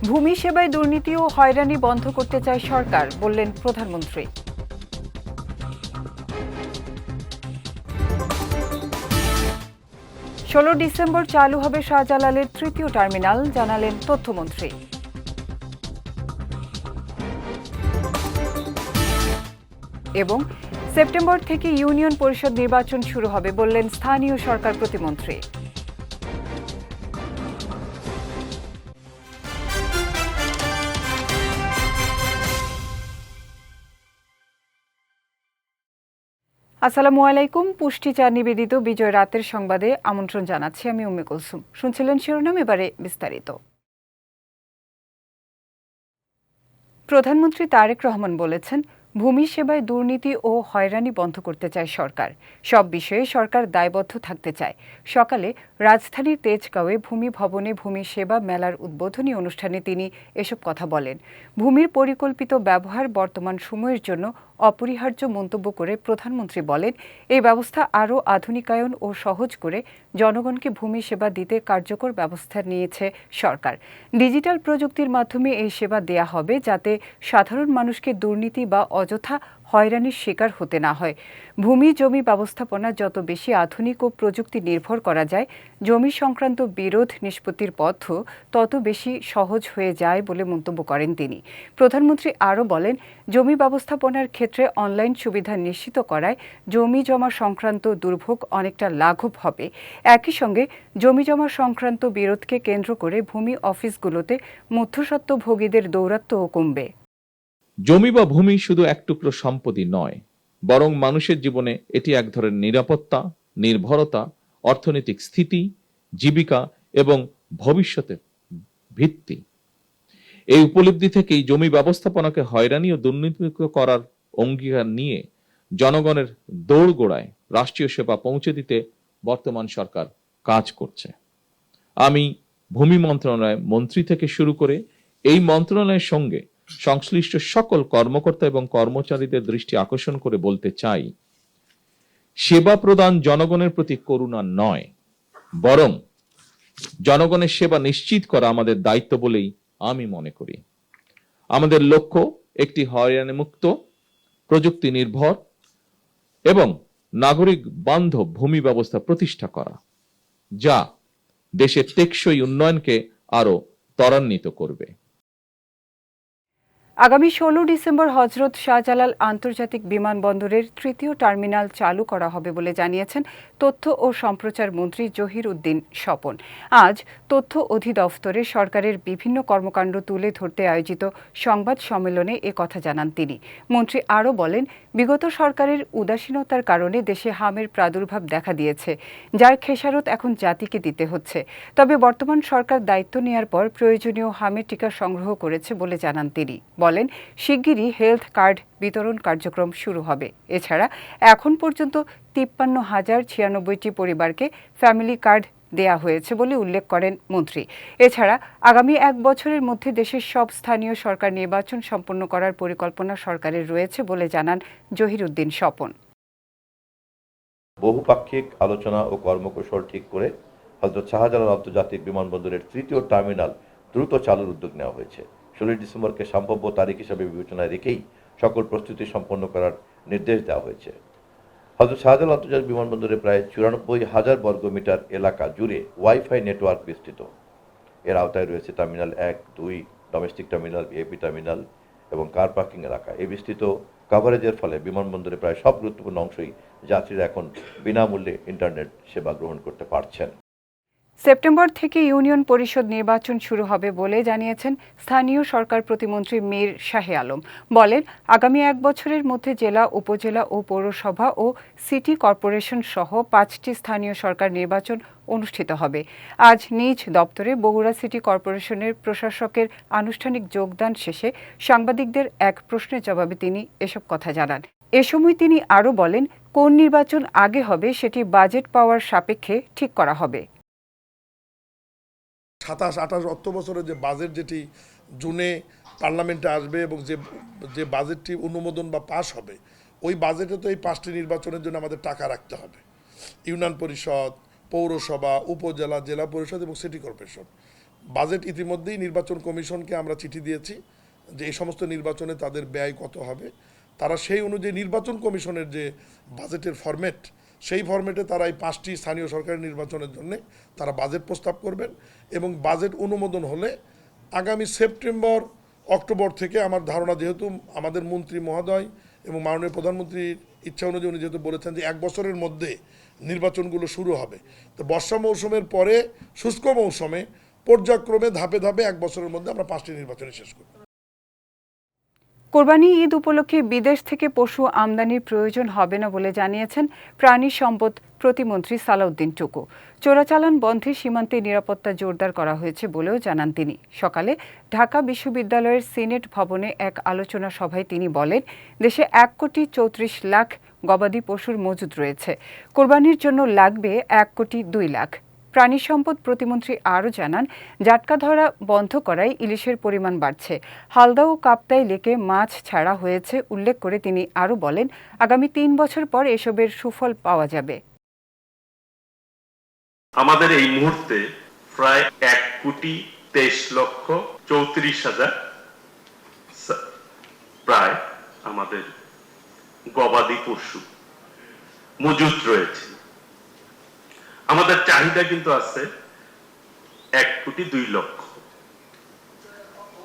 ভূমি সেবায় দুর্নীতি ও হয়রানি বন্ধ করতে চায় সরকার, বললেন প্রধানমন্ত্রী। 16 ডিসেম্বর চালু হবে শাহজালালের তৃতীয় টার্মিনাল, জানালেন তথ্যমন্ত্রী। এবং সেপ্টেম্বর থেকে ইউনিয়ন পরিষদ নির্বাচন শুরু হবে, বললেন স্থানীয় সরকার প্রতিমন্ত্রী। আসসালামু আলাইকুম। পুষ্টি চা নিবেদিত বিজয় রাতের সংবাদে আমন্ত্রণ জানাচ্ছি আমি উম্মে কুলসুম। শুনছিলেন শিরোনাম, এবারে বিস্তারিত। প্রধানমন্ত্রী তারেক রহমান বলেছেন, ভূমি সেবায় দুর্নীতি ও হয়রানি বন্ধ করতে চায় সরকার। সব বিষয়ে সরকার দায়বদ্ধ থাকতে চায়। সকালে রাজধানীর তেজগাঁওয়ে ভূমি ভবনে ভূমি সেবা মেলার উদ্বোধনী অনুষ্ঠানে তিনি এসব কথা বলেন। ভূমির পরিকল্পিত ব্যবহার বর্তমান সময়ের জন্য অপরিহার্য মন্তব্য করে প্রধানমন্ত্রী বলেন, এই ব্যবস্থা আরও আধুনিকায়ন ও সহজ করে জনগণকে ভূমি সেবা দিতে কার্যকর ব্যবস্থা নিয়েছে সরকার। ডিজিটাল প্রযুক্তির মাধ্যমে এই সেবা দেয়া হবে, যাতে সাধারণ মানুষকে দুর্নীতি বা অযথা হয়রানির শিকার হতে না হয়। ভূমি জমি ব্যবস্থাপনা যত বেশি আধুনিক ও প্রযুক্তি নির্ভর করা যায়, জমি সংক্রান্ত বিরোধ নিষ্পত্তির পথও তত বেশি সহজ হয়ে যায় বলে মন্তব্য করেন তিনি। প্রধানমন্ত্রী আরও বলেন, জমি ব্যবস্থাপনার ক্ষেত্রে অনলাইন সুবিধা নিশ্চিত করায় জমি জমা সংক্রান্ত দুর্ভোগ অনেকটা লাঘব হবে। একই সঙ্গে জমি জমা সংক্রান্ত বিরোধকে কেন্দ্র করে ভূমি অফিসগুলোতে মধ্যস্বত্বভোগীদের দৌরাত্ম্যও কমবে। জমি বা ভূমি শুধু এক টুকরো সম্পত্তি নয়, বরং মানুষের জীবনে এটি এক ধরনের নিরাপত্তা, নির্ভরতা, অর্থনৈতিক স্থিতি, জীবিকা এবং ভবিষ্যতের ভিত্তি। এই উপলব্ধি থেকেই জমি ব্যবস্থাপনাকে হয়রানি ও দুর্নীতিমুক্ত করার অঙ্গীকার নিয়ে জনগণের দোরগোড়ায় রাষ্ট্রীয় সেবা পৌঁছে দিতে বর্তমান সরকার কাজ করছে। আমি ভূমি মন্ত্রণালয় মন্ত্রী থেকে শুরু করে এই মন্ত্রণালয়ের সঙ্গে সংশ্লিষ্ট সকল কর্মকর্তা এবং কর্মচারীদের দৃষ্টি আকর্ষণ করে বলতে চাই, সেবা প্রদান জনগণের প্রতি করুণা নয়, বরং জনগণের সেবা নিশ্চিত করা আমাদের দায়িত্ব বলেই আমি মনে করি। আমাদের লক্ষ্য একটি হয়রানিমুক্ত, প্রযুক্তি নির্ভর এবং নাগরিক বান্ধব ভূমি ব্যবস্থা প্রতিষ্ঠা করা, যা দেশের টেকসই উন্নয়নকে আরো ত্বরান্বিত করবে। আগামী 16 ডিসেম্বর হজরত শাহজালাল আন্তর্জাতিক বিমানবন্দরের তৃতীয় টার্মিনাল চালু করা হবে বলে জানিয়েছেন তথ্য ও সম্প্রচার মন্ত্রী জহির উদ্দিন স্বপন। আজ তথ্য অধিদফতরে সরকারের বিভিন্ন কর্মকাণ্ড তুলে ধরতে আয়োজিত সংবাদ সম্মেলনে কথা জানান তিনি। মন্ত্রী আরও বলেন, বিগত সরকারের উদাসীনতার কারণে দেশে হামের প্রাদুর্ভাব দেখা দিয়েছে, যার খেসারত এখন জাতিকে দিতে হচ্ছে। তবে বর্তমান সরকার দায়িত্ব নেওয়ার পর প্রয়োজনীয় হামের টিকা সংগ্রহ করেছে বলে জানান তিনি। বলেন, শিগগিরই হেলথ কার্ড বিতরণ কার্যক্রম শুরু হবে। এছাড়া এখন পর্যন্ত 53,096টি পরিবারকে ফ্যামিলি কার্ড দেয়া হয়েছে বলে উল্লেখ করেন মন্ত্রী। এছাড়া আগামী 1 বছরের মধ্যে দেশের সব স্থানীয় সরকার নির্বাচন সম্পন্ন করার পরিকল্পনা সরকারের রয়েছে বলে জানান জহির উদ্দিন স্বপন। বহুপাক্ষিক আলোচনা ও কর্মকৌশল ঠিক করে হযরত শাহজালাল আন্তর্জাতিক বিমানবন্দরের তৃতীয় টার্মিনাল দ্রুত চালুর উদ্যোগ নেওয়া হয়েছে। 16 ডিসেম্বরকে সম্ভাব্য তারিখ হিসেবে বিবেচনায় রেখেই সকল প্রস্তুতি সম্পন্ন করার নির্দেশ দেওয়া হয়েছে। হযরত শাহজালাল আন্তর্জাতিক বিমানবন্দরে প্রায় 94,000 বর্গমিটার এলাকা জুড়ে ওয়াইফাই নেটওয়ার্ক বিস্তৃত। এর আওতায় রয়েছে terminal 1, 2, domestic terminal, VIP terminal এবং কার পার্কিং এলাকা। এই বিস্তৃত কভারেজের ফলে বিমানবন্দরে প্রায় সব গুরুত্বপূর্ণ অংশই যাত্রীরা এখন বিনামূল্যে ইন্টারনেট সেবা গ্রহণ করতে পারছেন। সেপ্টেম্বর থেকে ইউনিয়ন পরিষদ নির্বাচন শুরু হবে বলে জানিয়েছেন স্থানীয় সরকার প্রতিমন্ত্রী মীর শাহে আলম। বলেন, আগামী 1 বছরের মধ্যে জেলা, উপজেলা ও পৌরসভা ও সিটি কর্পোরেশন সহ 5টি স্থানীয় সরকার নির্বাচন অনুষ্ঠিত হবে। আজ নিজ দপ্তরে বগুড়া সিটি কর্পোরেশনের প্রশাসকের আনুষ্ঠানিক যোগদান শেষে সাংবাদিকদের এক প্রশ্নের জবাবে তিনি এসব কথা জানান। এ সময় তিনি আরও বলেন, কোন নির্বাচন আগে হবে সেটি বাজেট পাওয়ার সাপেক্ষে ঠিক করা হবে। 27-28 অর্থ বছরের যে বাজেট, যেটি জুনে পার্লামেন্টে আসবে এবং যে বাজেটটি অনুমোদন বা পাস হবে, ওই বাজেটে তো এই 5টি নির্বাচনের জন্য আমাদের টাকা রাখতে হবে। ইউনিয়ন পরিষদ, পৌরসভা, উপজেলা, জেলা পরিষদ এবং সিটি কর্পোরেশন। বাজেট ইতিমধ্যেই নির্বাচন কমিশনকে আমরা চিঠি দিয়েছি যে এই সমস্ত নির্বাচনে তাদের ব্যয় কত হবে, তারা সেই অনুযায়ী নির্বাচন কমিশনের যে বাজেটের ফরম্যাট, সেই ফরম্যাটে তারা এই 5টি স্থানীয় সরকারি নির্বাচনের জন্য তারা বাজেট প্রস্তাব করবেন এবং বাজেট অনুমোদন হলে আগামী সেপ্টেম্বর অক্টোবর থেকে আমার ধারণা, যেহেতু আমাদের মন্ত্রী মহোদয় এবং মাননীয় প্রধানমন্ত্রীর ইচ্ছা অনুযায়ী উনি যেহেতু বলেছেন যে 1 বছরের মধ্যে নির্বাচনগুলো শুরু হবে, তো বর্ষা মৌসুমের পরে শুষ্ক মৌসুমে পর্যায়ক্রমে ধাপে ধাপে 1 বছরের মধ্যে আমরা 5টি নির্বাচনে শেষ করব। কোরবানি ঈদ উপলক্ষে বিদেশ থেকে পশু আমদানির প্রয়োজন হবে না বলে জানিয়েছেন প্রাণী সম্পদ প্রতিমন্ত্রী সালাউদ্দিন টুকু। চোরাচালান বন্ধে সীমান্তে নিরাপত্তা জোরদার করা হয়েছে বলেও জানান তিনি। সকালে ঢাকা বিশ্ববিদ্যালয়ের সিনেট ভবনে এক আলোচনা সভায় তিনি বলেন, দেশে 1,34,00,000 গবাদি পশুর মজুদ রয়েছে। কোরবানির জন্য লাগবে 1,02,00,000। প্রাণী সম্পদ প্রতিমন্ত্রী আরও জানান, জাটকা ধরা বন্ধ করায় ইলিশের পরিমাণ বাড়ছে। হালদা ও কাপ্তাই লেকে মাছ ছাড়া হয়েছে উল্লেখ করে তিনি আরও বলেন, আগামী 3 বছর পর এসবের সুফল পাওয়া যাবে। আমাদের এই মুহূর্তে প্রায় 1,23,34,000 প্রায় আমাদের গবাদি পশু মজুদ রয়েছে। আমাদের চাহিদা কিন্তু আছে 1,02,00,000,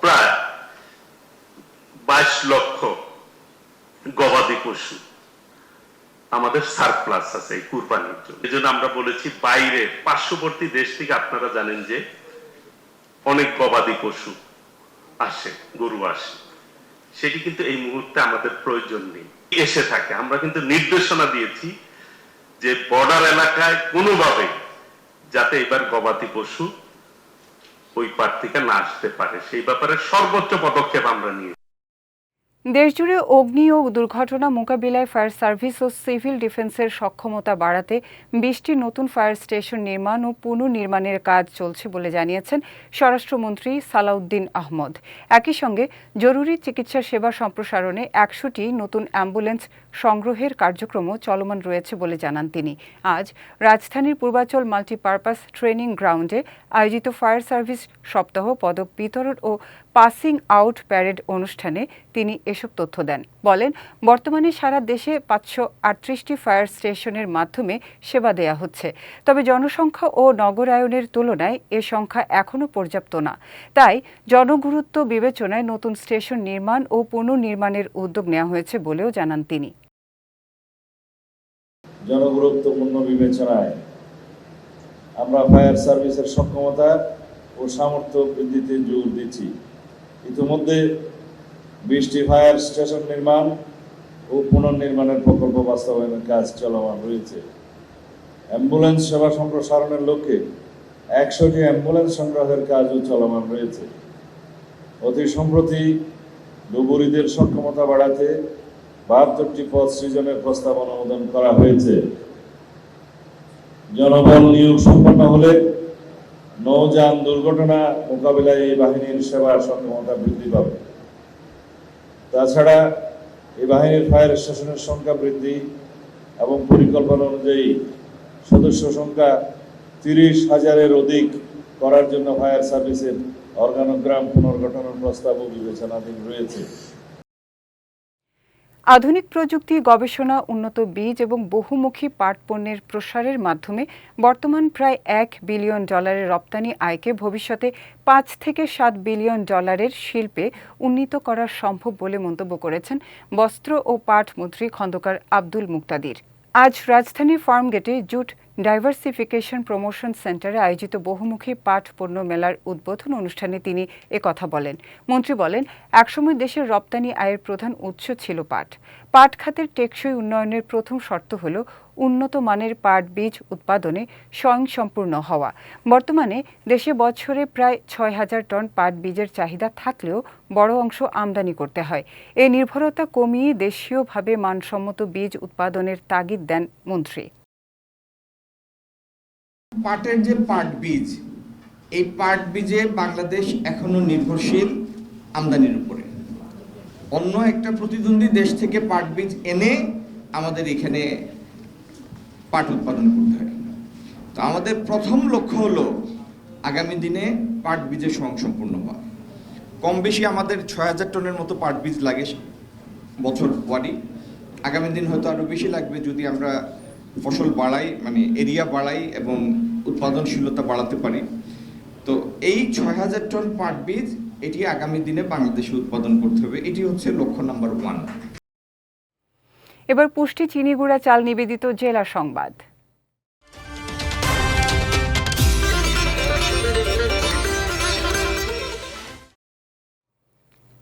প্রায় 22 লক্ষ গবাদি পশু আমাদের সারপ্লাস আছে এই কুরবানির জন্য। এই জন্য আমরা বলেছি বাইরে পার্শ্ববর্তী দেশ থেকে আপনারা জানেন যে অনেক গবাদি পশু আসে, গরু আসে, সেটি কিন্তু এই মুহূর্তে আমাদের প্রয়োজন নেই, এসে থাকে। আমরা কিন্তু নির্দেশনা দিয়েছি যে বর্ডার এলাকায় কোনোভাবে যাতে এবার গবাদি পশু ওই পার থেকে না আসতে পারে, সেই ব্যাপারে সর্বোচ্চ পদক্ষেপ আমরা নিয়েছি। দেশজুড়ে অগ্নি ও দুর্ঘটনা মোকাবিলায় ফায়ার সার্ভিস ও সিভিল ডিফেন্সের সক্ষমতা বাড়াতে 20টি নতুন ফায়ার স্টেশন নির্মাণ ও পুনর্নির্মাণের কাজ চলছে বলে জানিয়েছেন স্বরাষ্ট্রমন্ত্রী সালাউদ্দিন আহমদ। একই সঙ্গে জরুরি চিকিৎসা সেবা সম্প্রসারণে 100টি নতুন অ্যাম্বুলেন্স সংগ্রহের কার্যক্রমও চলমান রয়েছে বলে জানান তিনি। আজ রাজধানীর পূর্বাচল মাল্টিপারপাস ট্রেনিং গ্রাউন্ডে আয়োজিত ফায়ার সার্ভিস সপ্তাহ পদক বিতরণ ও পাসিং আউট প্যারেড অনুষ্ঠানে তিনি এসব তথ্য দেন। বলেন, বর্তমানে সারা দেশে 538টি ফায়ার স্টেশনের মাধ্যমে সেবা দেয়া হচ্ছে। তবে জনসংখ্যা ও নগরায়নের তুলনায় এ সংখ্যা এখনও পর্যাপ্ত না। তাই জনগুরুত্ব বিবেচনায় নতুন স্টেশন নির্মাণ ও পুনর্নির্মাণের উদ্যোগ নেওয়া হয়েছে বলেও জানান তিনি। জনগুরুত্বপূর্ণ বিবেচনায় আমরা ফায়ার সার্ভিসের সক্ষমতা ও সামর্থ্য বৃদ্ধিতে জোর দিচ্ছি। ইতিমধ্যে 20টি ফায়ার স্টেশন নির্মাণ ও পুনর্নির্মাণের প্রকল্প বাস্তবায়নের কাজ চলমান রয়েছে। অ্যাম্বুলেন্স সেবা সম্প্রসারণের লক্ষ্যে 100টি অ্যাম্বুলেন্স সংগ্রহের কাজও চলমান রয়েছে। অতি সম্প্রতি ডুবুরিদের সক্ষমতা বাড়াতে 72টি পদ সৃজনের প্রস্তাব অনুমোদন করা হয়েছে। জনবল নিয়োগ সম্পন্ন হলে নৌযান দুর্ঘটনা মোকাবিলায় এই বাহিনীর সেবার সক্ষমতা বৃদ্ধি পাবে। তাছাড়া এই বাহিনীর ফায়ার স্টেশনের সংখ্যা বৃদ্ধি এবং পরিকল্পনা অনুযায়ী সদস্য সংখ্যা 30,000-এর অধিক করার জন্য ফায়ার সার্ভিসের অর্গানোগ্রাম পুনর্গঠনের প্রস্তাবও বিবেচনাধীন রয়েছে। আধুনিক প্রযুক্তি, গবেষণা, উন্নত বীজ এবং বহুমুখী পাট পণ্যের প্রসারের মাধ্যমে বর্তমান প্রায় $1 বিলিয়ন রপ্তানি আয়কে ভবিষ্যতে $5 থেকে $7 বিলিয়ন শিল্পে উন্নীত করা সম্ভব বলে মন্তব্য করেছেন বস্ত্র ও পাট মন্ত্রী খন্দকার আব্দুল মুক্তাদির। আজ রাজধানীর ফার্মগেটে জুট ডাইভার্সিফিকেশন প্রমোশন সেন্টারে আয়োজিত বহুমুখী পাট পণ্য মেলার উদ্বোধন অনুষ্ঠানে তিনি একথা বলেন। মন্ত্রী বলেন, একসময় দেশের রপ্তানি আয়ের প্রধান উৎস ছিল পাট। পাট খাতের টেকসই উন্নয়নের প্রথম শর্ত হল উন্নত মানের পাট বীজ উৎপাদনে স্বয়ংসম্পূর্ণ হওয়া। বর্তমানে দেশে বছরে প্রায় 6,000 টন পাট বীজের চাহিদা থাকলেও বড় অংশ আমদানি করতে হয়। এই নির্ভরতা কমিয়ে দেশীয়ভাবে মানসম্মত বীজ উৎপাদনের তাগিদ দেন মন্ত্রী। পাটের যে পাট বীজ, এই পাট বীজে বাংলাদেশ এখনো নির্ভরশীল আমদানির উপরে। অন্য একটা প্রতিদ্বন্দ্বী দেশ থেকে পাট বীজ এনে আমাদের এখানে পাট উৎপাদন করতে হয়। তো আমাদের প্রথম লক্ষ্য হলো আগামী দিনে পাট বীজের সম্পূর্ণ হওয়া। কম বেশি আমাদের ৬,০০০ টনের মতো পাট বীজ লাগে বছর ওয়ারি। আগামী দিন হয়তো আরও বেশি লাগবে যদি আমরা ফসল বাড়াই, মানে এরিয়া বাড়াই এবং উৎপাদনশীলতা বাড়াতে পারি। তো এই ৬,০০০ টন পাট বীজ এটি আগামী দিনে বাংলাদেশে উৎপাদন করতে হবে, এটি হচ্ছে লক্ষ্য নাম্বার 1। এবার পুষ্টি চিনি গুঁড়া চাল নিবেদিত জেলা সংবাদ।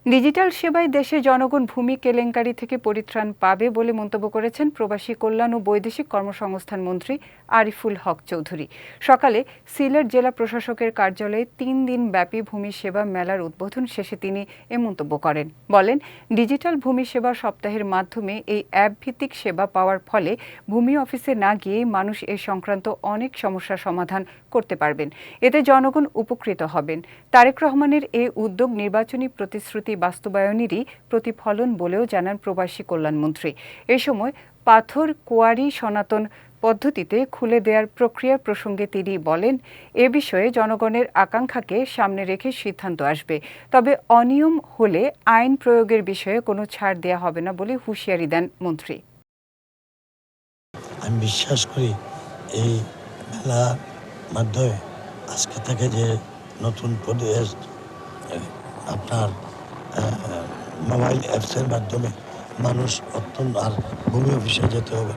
ডিজিটাল সেবায় দেশে জনগণ ভূমি কেলেঙ্কারি থেকে পরিত্রাণ পাবে বলে মন্তব্য করেছেন প্রবাসী কল্যাণ ও বৈদেশিক কর্মসংস্থান মন্ত্রী আরিফুল হক চৌধুরী। সকালে সিলেট জেলা প্রশাসকের কার্যালয়ে ৩ দিন ব্যাপী ভূমি সেবা মেলার উদ্বোধন শেষে তিনি এ মন্তব্য করেন। বলেন, ডিজিটাল ভূমি সেবা সপ্তাহের মাধ্যমে এই অ্যাপ ভিত্তিক সেবা পাওয়ার ফলে ভূমি অফিসে না গিয়ে মানুষ এ সংক্রান্ত অনেক সমস্যার সমাধান করতে পারবেন। এতে জনগণ উপকৃত হবেন। তারেক রহমানের এই উদ্যোগ নির্বাচনী প্রতিশ্রুতি বাস্তবায়নেরই প্রতিফলন বলেও জানান প্রবাসী কল্যাণমন্ত্রী। এ সময় পাথর কোয়ারি সনাতন পদ্ধতিতে খুলে দেওয়ার প্রক্রিয়া প্রসঙ্গে তিনি বলেন, এ বিষয়ে জনগণের আকাঙ্ক্ষাকে সামনে রেখে সিদ্ধান্ত আসবে। তবে অনিয়ম হলে আইন প্রয়োগের বিষয়ে কোনো ছাড় দেওয়া হবে না বলে হুঁশিয়ারি দেন মন্ত্রী। আমি বিশ্বাস করি এই মেলার মাধ্যমে আজকে থেকে যে নতুন পরিবেশ আপনার মোবাইল অ্যাপসের মাধ্যমে মানুষ অত্যন্ত আর ভূমি অফিসে যেতে হবে।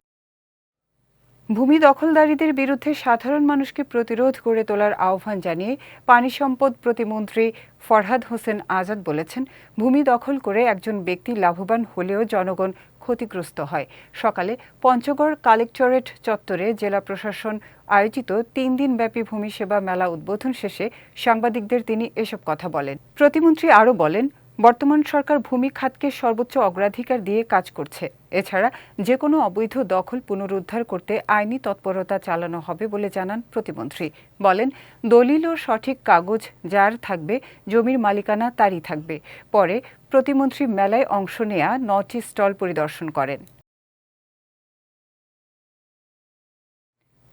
ভূমি দখলদারীদের বিরুদ্ধে সাধারণ মানুষকে প্রতিরোধ গড়ে তোলার আহ্বান জানিয়ে পানি সম্পদ প্রতিমন্ত্রী ফরহাদ হোসেন আজাদ বলেছেন, ভূমি দখল করে একজন ব্যক্তি লাভবান হলেও জনগণ ক্ষতিগ্রস্ত হয়। সকালে পঞ্চগড় কালেক্টরেট চত্বরে জেলা প্রশাসন আয়োজিত ৩ দিনব্যাপী ভূমি সেবা মেলা উদ্বোধন শেষে সাংবাদিকদের তিনি এসব কথা বলেন। প্রতিমন্ত্রী আরও বলেন, বর্তমান সরকার ভূমি খাতকে সর্বোচ্চ অগ্রাধিকার দিয়ে কাজ করছে। এছাড়া যে কোনো অবৈধ দখল পুনরুদ্ধার করতে আইনি তৎপরতা চালানো হবে বলে জানান প্রতিমন্ত্রী। বলেন, দলিল ও সঠিক কাগজ যার থাকবে, জমির মালিকানা তারই থাকবে। পরে প্রতিমন্ত্রী মেলায় অংশ নেয়া ৯টি স্টল পরিদর্শন করেন।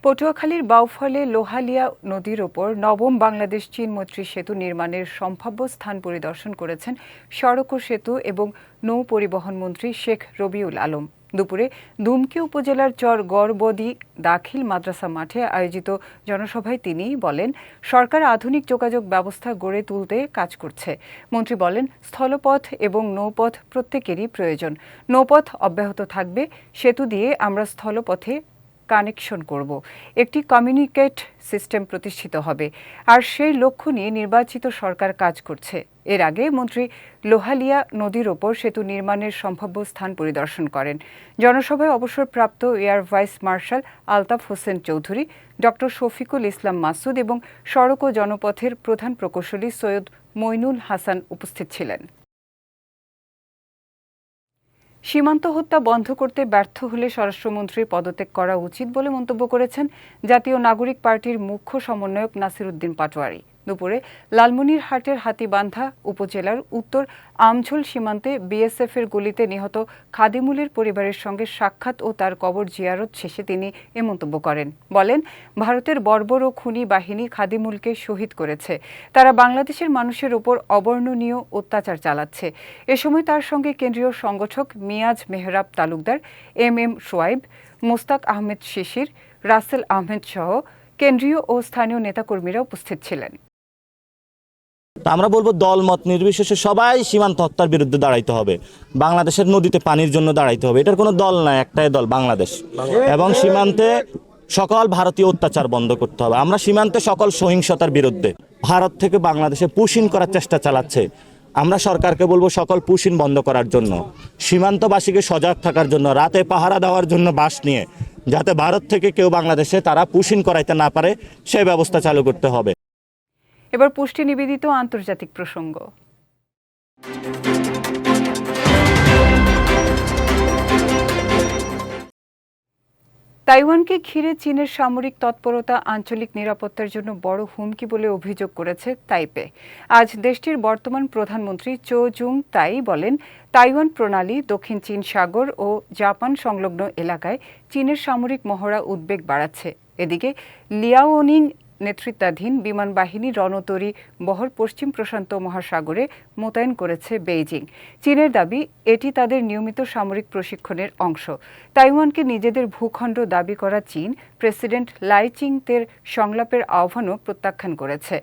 পটুয়াখালীর বাউফলে লোহালিয়া নদীর ওপর নবম বাংলাদেশ চীন মৈত্রী সেতু নির্মাণের সম্ভাব্য স্থান পরিদর্শন করেছেন সড়ক ও সেতু এবং নৌ পরিবহন মন্ত্রী শেখ রবিউল আলম। দুপুরে দুমকি উপজেলার চর গড়বদি দাখিল মাদ্রাসা মাঠে আয়োজিত জনসভায় তিনি বলেন, সরকার আধুনিক যোগাযোগ ব্যবস্থা গড়ে তুলতে কাজ করছে। মন্ত্রী বলেন, স্থলপথ এবং নৌপথ প্রত্যেকেরই প্রয়োজন। নৌপথ অব্যাহত থাকবে, সেতু দিয়ে আমরা স্থলপথে কানেকশন করব। একটি কমিউনিকেট সিস্টেম প্রতিষ্ঠিত হবে, আর সেই লক্ষ্য নিয়ে নির্বাচিত সরকার কাজ করছে। এর আগে মন্ত্রী লোহালিয়া নদীর ওপর সেতু নির্মাণের সম্ভাব্য স্থান পরিদর্শন করেন। জনসভায় অবসরপ্রাপ্ত air vice marshal Altaf Hossain Chowdhury, doctor Shafiqul Islam Masud এবং সড়ক ও জনপথের প্রধান প্রকৌশলী সৈয়দ মইনুল হাসান উপস্থিত ছিলেন। সীমান্ত হত্যা বন্ধ করতে ব্যর্থ হলে স্বরাষ্ট্রমন্ত্রীর পদত্যাগ করা উচিত বলে মন্তব্য করেছেন জাতীয় নাগরিক পার্টির মুখ্য সমন্বয়ক নাসির উদ্দিন পাটোয়ারি। দুপুরে লালমনিরহাটের হাতীবান্ধা উপজেলার উত্তর আমঝোল সীমান্তে বিএসএফের গুলিতে নিহত খাদিমুলের পরিবারের সঙ্গে সাক্ষাৎ ও তার কবর জিয়ারত শেষে তিনি এ মন্তব্য করেন। বলেন, ভারতের বর্বর ও খুনি বাহিনী খাদিমুলকে শহীদ করেছে। তারা বাংলাদেশের মানুষের ওপর অবর্ণনীয় অত্যাচার চালাচ্ছে। এ সময় তার সঙ্গে কেন্দ্রীয় সংগঠক মিয়াজ মেহরাব তালুকদার, এম সোয়াইব, মোস্তাক আহমেদ শিশির, রাসেল আহমেদ সহ কেন্দ্রীয় ও স্থানীয় নেতাকর্মীরা উপস্থিত ছিলেন। আমরা বলবো দল মত নির্বিশেষে সবাই সীমান্ত হত্যার বিরুদ্ধে দাঁড়াইতে হবে। বাংলাদেশের নদীতে পানির জন্য দাঁড়াইতে হবে। এটার কোনো দল নাই, একটাই দল, বাংলাদেশ। এবং সীমান্তে সকল ভারতীয় অত্যাচার বন্ধ করতে হবে। আমরা সীমান্তে সকল সহিংসতার বিরুদ্ধে। ভারত থেকে বাংলাদেশে পুশিন করার চেষ্টা চালাচ্ছে। আমরা সরকারকে বলবো সকল পুশিন বন্ধ করার জন্য, সীমান্তবাসীকে সজাগ থাকার জন্য, রাতে পাহারা দেওয়ার জন্য বাস নিয়ে, যাতে ভারত থেকে কেউ বাংলাদেশে তারা পুশিন করাইতে না পারে, সেই ব্যবস্থা চালু করতে হবে। এবার পুষ্টি নিবেদিত আন্তর্জাতিক প্রসঙ্গ। তাইওয়ানকে ঘিরে চীনের সামরিক তৎপরতা আঞ্চলিক নিরাপত্তার জন্য বড় হুমকি বলে অভিযোগ করেছে তাইপে। আজ দেশটির বর্তমান প্রধানমন্ত্রী চো জুং তাই বলেন, তাইওয়ান প্রণালী, দক্ষিণ চীন সাগর ও জাপান সংলগ্ন এলাকায় চীনের সামরিক মহড়া উদ্বেগ বাড়াচ্ছে। এদিকে লিয়াওনিং নেতৃত্বাধীন বিমান বাহিনী রণতরী বহর পশ্চিম প্রশান্ত মহাসাগরে মোতায়েন করেছে বেইজিং। চীনের দাবি এটি তাদের নিয়মিত সামরিক প্রশিক্ষণের অংশ। তাইওয়ানকে নিজেদের ভূখণ্ড দাবি করা চীন প্রেসিডেন্ট লাই চিং-তের সংলাপের আহ্বানও প্রত্যাখ্যান করেছে।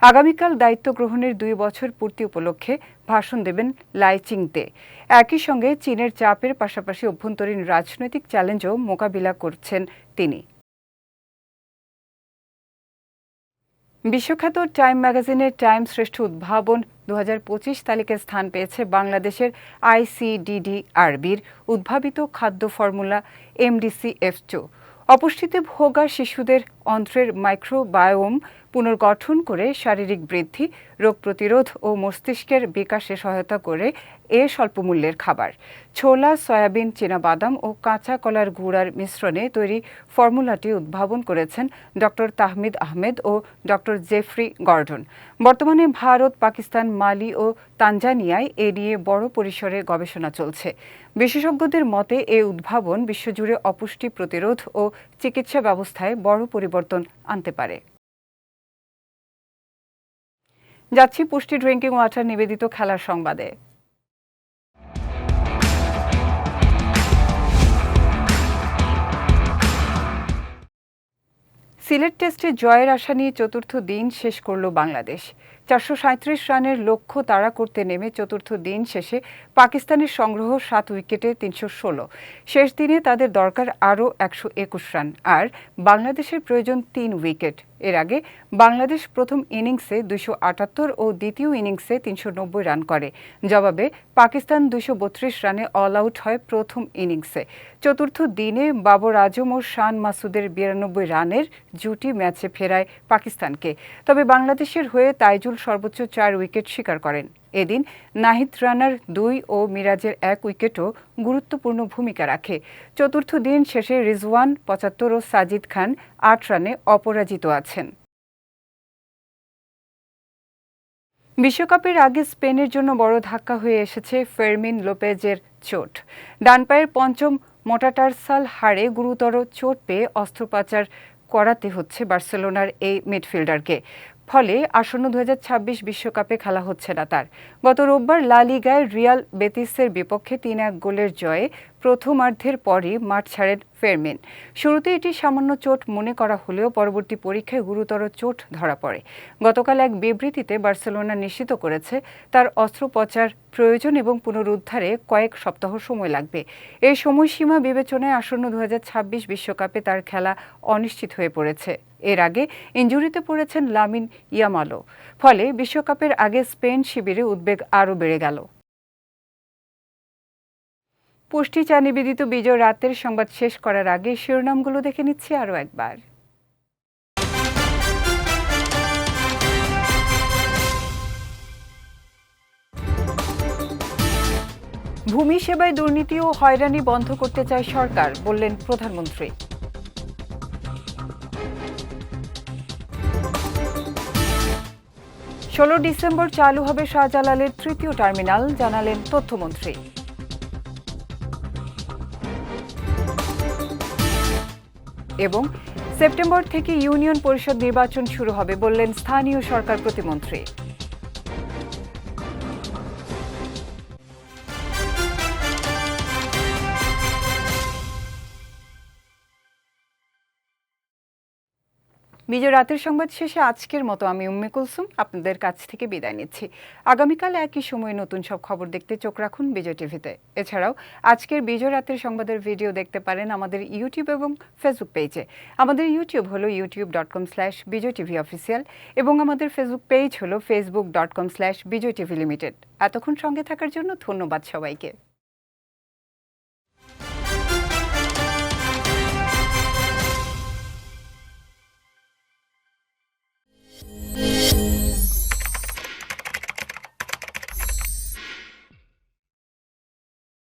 আগামীকাল দায়িত্ব গ্রহণের 2 বছর পূর্তি উপলক্ষে ভাষণ দেবেন লাই চিং-তে। একই সঙ্গে চীনের চাপের পাশাপাশি অভ্যন্তরীণ রাজনৈতিক চ্যালেঞ্জও মোকাবিলা করছেন তিনি। বিশ্বখ্যাত টাইম ম্যাগাজিনের টাইম শ্রেষ্ঠ উদ্ভাবন 2025 তালিকায় স্থান পেয়েছে বাংলাদেশের ICDDRB'র উদ্ভাবিত খাদ্য ফর্মুলা MDC-F2। অপুষ্টিতে ভোগা শিশুদের অন্ত্রের মাইক্রোবায়োম পুনর্গঠন করে শারীরিক বৃদ্ধি, রোগ প্রতিরোধ ও মস্তিষ্কের বিকাশে সহায়তা করে এ স্বল্পমূল্যের খাবার। ছোলা, সয়াবিন, চীনাবাদাম ও কাঁচা কলার গুঁড়ার মিশ্রণে তৈরি ফর্মুলাটি উদ্ভাবন করেছেন ডক্টর তাহমিদ আহমেদ ও ডক্টর জেফ্রি গর্ডন। বর্তমানে ভারত, পাকিস্তান, মালি ও তানজানিয়ায় এ নিয়ে বড় পরিসরে গবেষণা চলছে। বিশেষজ্ঞদের মতে এই উদ্ভাবন বিশ্বজুড়ে অপুষ্টি প্রতিরোধ ও চিকিৎসা ব্যবস্থায় বড় পরিবর্তন আনতে পারে। যাচ্ছি পুষ্টি ড্রিঙ্কিং ওয়াটার নিবেদিত খেলার সংবাদে। সিলেট টেস্টে জয়ের আশা নিয়ে চতুর্থ দিন শেষ করল বাংলাদেশ। 437 রানের লক্ষ্য তাড়া করতে নেমে চতুর্থ দিন শেষে পাকিস্তানের সংগ্রহ 7 উইকেটে 316। শেষ দিনে তাদের দরকার আরও 121 রান, আর বাংলাদেশের প্রয়োজন 3 উইকেট। এর আগে বাংলাদেশ প্রথম ইনিংসে 278 ও দ্বিতীয় ইনিংসে 390 রান করে। জবাবে পাকিস্তান 232 রানে অল আউট হয় প্রথম ইনিংসে। চতুর্থ দিনে বাবর আজম ও শান মাসুদের 92 রানের জুটি ম্যাচে ফেরায় পাকিস্তানকে। তবে বাংলাদেশের হয়ে তাইজুল সর্বোচ্চ 4 উইকেট শিকার করেন। এদিন নাহিদ রানার 2 ও মিরাজের 1 উইকেটও গুরুত্বপূর্ণ ভূমিকা রাখে। চতুর্থ দিন শেষে রিজওয়ান 75 ও সাজিদ খান 8 রানে অপরাজিত আছেন। বিশ্বকাপের আগে স্পেনের জন্য বড় ধাক্কা হয়ে এসেছে ফেরমিন লোপেজের চোট। ডান পায়ের পঞ্চম মোটাটারসাল হাড়ে গুরুতর চোট পেয়ে অস্ত্রোপচার করাতে হচ্ছে বার্সেলোনার এই মিডফিল্ডারকে। ফলে আসন্ন 2026 বিশ্বকাপে খেলা হচ্ছে না তার। গত রোববার লা লিগায় রিয়াল বেতিসের বিপক্ষে 3-1 গোলের জয়ে প্রথমার্ধের পরই মাঠ ছাড়েন ফেরমিন। শুরুতে এটি সামান্য চোট মনে করা হলেও পরবর্তী পরীক্ষায় গুরুতর চোট ধরা পড়ে। গতকাল এক বিবৃতিতে বার্সেলোনা নিশ্চিত করেছে তার অস্ত্রোপচার প্রয়োজন এবং পুনরুদ্ধারে কয়েক সপ্তাহ সময় লাগবে। এই সময়সীমা বিবেচনায় আসন্ন 2026 বিশ্বকাপে তার খেলা অনিশ্চিত হয়ে পড়েছে। এর আগে ইনজুরিতে পড়েছেন লামিন ইয়ামালও। ফলে বিশ্বকাপের আগে স্পেন শিবিরে উদ্বেগ আরও বেড়ে গেল। পুষ্টি চা নিবেদিত বিজয় রাতের সংবাদ শেষ করার আগে শিরোনামগুলো দেখে নিচ্ছি আরও একবার। ভূমি সেবায় দুর্নীতি ও হয়রানি বন্ধ করতে চায় সরকার, বললেন প্রধানমন্ত্রী। ষোলো ডিসেম্বর চালু হবে শাহজালালের 3য় টার্মিনাল, জানালেন তথ্যমন্ত্রী। এবং সেপ্টেম্বর থেকে ইউনিয়ন পরিষদ নির্বাচন শুরু হবে, বললেন স্থানীয় সরকার প্রতিমন্ত্রী। বিজয় রাতের সংবাদ শেষে আজকের মতো আমি উম্মে কুলসুম আপনাদের কাছ থেকে বিদায় নিচ্ছি। আগামীকাল একই সময়ে নতুন সব খবর দেখতে চোখ রাখুন বিজয় টিভিতে। এছাড়াও আজকের বিজয় রাতের সংবাদের ভিডিও দেখতে পারেন আমাদের ইউটিউব এবং ফেসবুক পেজে। আমাদের ইউটিউব হলো youtube.com/bijaytvofficial এবং আমাদের ফেসবুক পেজ হলো facebook.com/bijaytvlimited। এতক্ষণ সঙ্গে থাকার জন্য ধন্যবাদ সবাইকে।